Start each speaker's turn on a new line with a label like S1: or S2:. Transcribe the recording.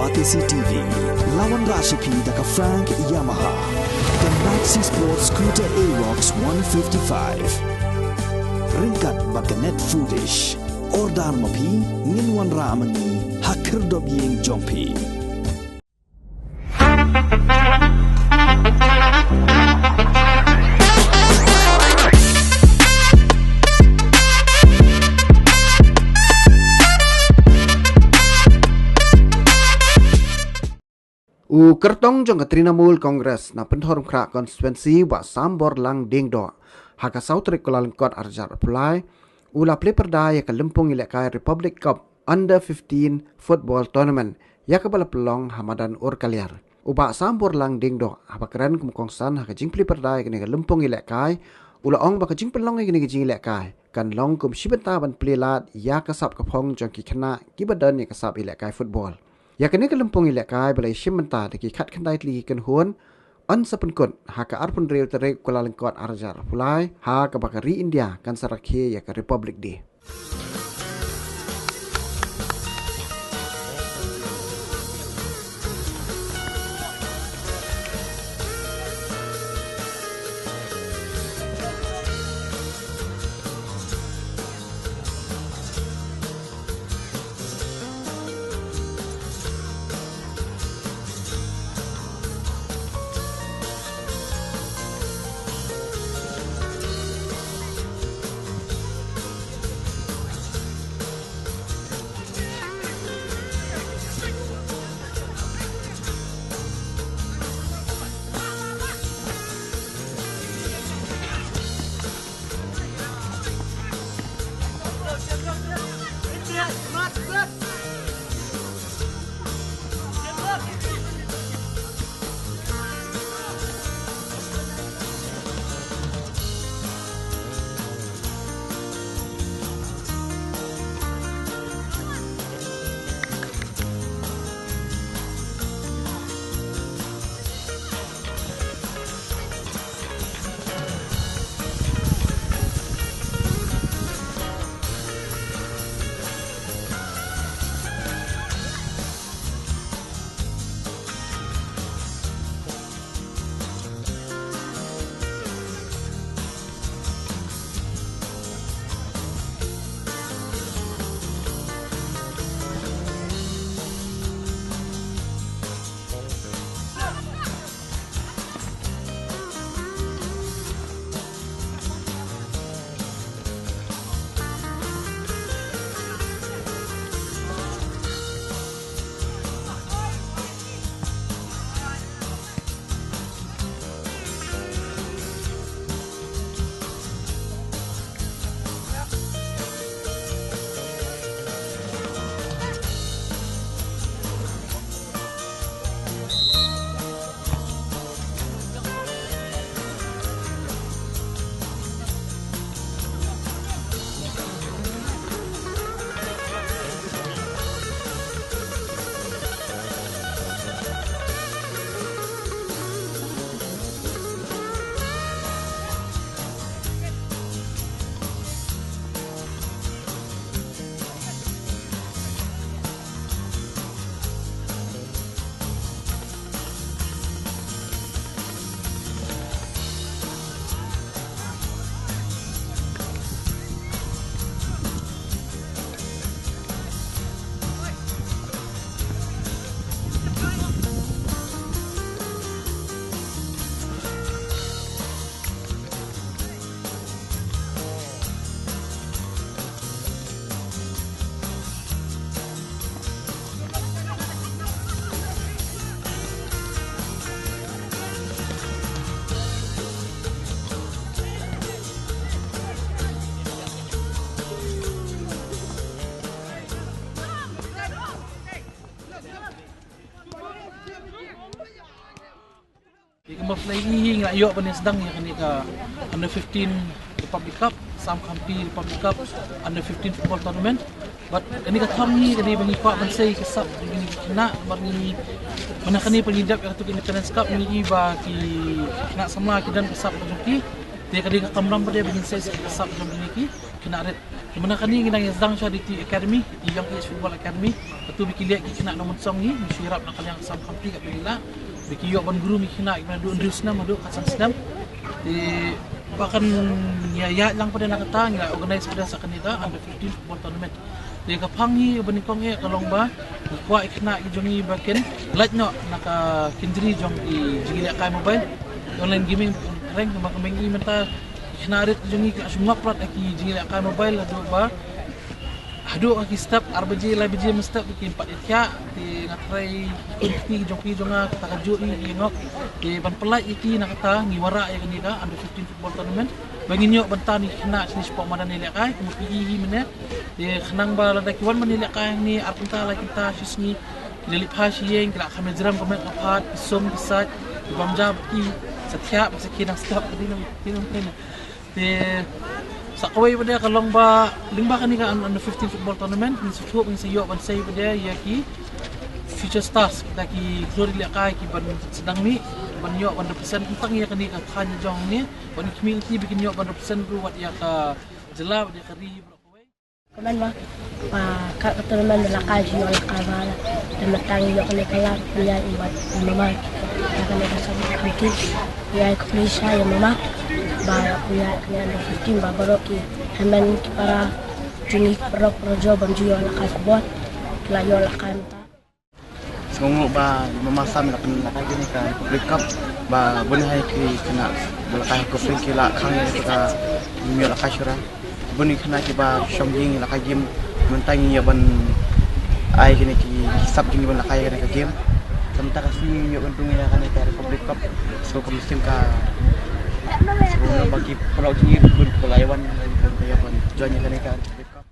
S1: Batisi TV, lawan Rashipi daka Frank Yamaha, dan Maxi Sports Scooter Aerox 155. Ringkat baganet foodish, ordar mapi, nginwan ramani, hakir dobyeng jompi.
S2: Kertong jong Trinamool Congress na penthorm kra konstituensi wa sambor lang dingdo haka sautrik kulalengkot arjar pulai ula play perda ya ke lempung ilekai Republic Cup Under 15 Football Tournament ya ke bala pelong hamadan ur kaliar uba sambor lang dingdo haba keren kumkongsan haka jing play perda ya ke lempung ilekai ula ong baka jing pelong ya ke jing ilekai kan long kum shibenta ban play lat ya kasap kapong jong ki kena kibadan ya kasap ilekai football ya kini ke lempung ilekai balai shimenta deki kat kendai li ken huan an sapenkut haka arpun real terek kula lengkot arjar pulai haka bakari India kan sarakhe ya ke Republic Day.
S3: Maflaihi nga iyo panis dang ya kani ka Under 15 Republic Cup, Sam Kampi Republic Cup, Under 15 Football Tournament. But kani ka kami kani bangi pa bansay kasap kani kina marni mana kani pangidap ka to Independence Cup ni iba ki na sama kidan kasap ko ki. Dia kani ka kamram pa dia bangin say kasap jom ni ki kina ret Mana kani kita yang sedang di academy, di Young Age Football Academy, betul bikin lihat kita nak nomor song ni, syirap nak yang sam kampi kat bila, bikin yok ban guru bikin nak gimana duk ndus nama duk kasan sedam. Di bahkan ya lang pada nak kata, ya organize pada sakan kita under 15 football tournament. Di kapangi benikong kalau ba, kuat kena jongi baken, light no nak kindri jong di jigilak kai mobile, online gaming rank nama kembali menta. Kinarit jungi ke semua plat aki jingil akan mobile adu ba adu aki step RBJ live BJ step ki 4 etya ti ngatrai kunti joki jonga kata kaju ni ngok ti ban pelai iki nak kata ngiwara ya kini ka under 15 football tournament bagi nyok bentani kena sini sport madan ni lek kai kemu pi mene ti khenang ba la kiwan mani lek kai ni arpunta la kita sisni lelip hasiyeng kala khamel jeram komen apat som bisat bamjab ki setiap sekian step dinam di sakawai pada kalau ba lingba kan ni kan under 15 football tournament ni sutuk ni sayok ban say pada ya ki future stars kita ki glory lek kai ki ban sedang ni ban yok 100% tentang ya kan ni kan jong ni ban community bikin yok 100% buat ya ka jela dia kari berkawai
S4: kaman ma ka tournament la kai yo la kai bala dan matang yo kan kala punya ibat mama ya kan ada sama kaki ya ko Malaysia ya mama ba punya kena 15 ba baroki hemen para juni pro projo banju la kai buat la yo la kai mata
S5: semua ba memasam nak nak gini kan Republic Cup ba boleh hai ki kena bola kai ko free ki la khang kita mi la kai shura buni kena ki ba shomjing la kai game mentangi ya ban ai gini ki sab gini ban la kai ka game sementara kasih yo bentung ya kan ka Republic Cup so musim ka bagi pulau ini berpulauan dan join yang mereka Republic Cup.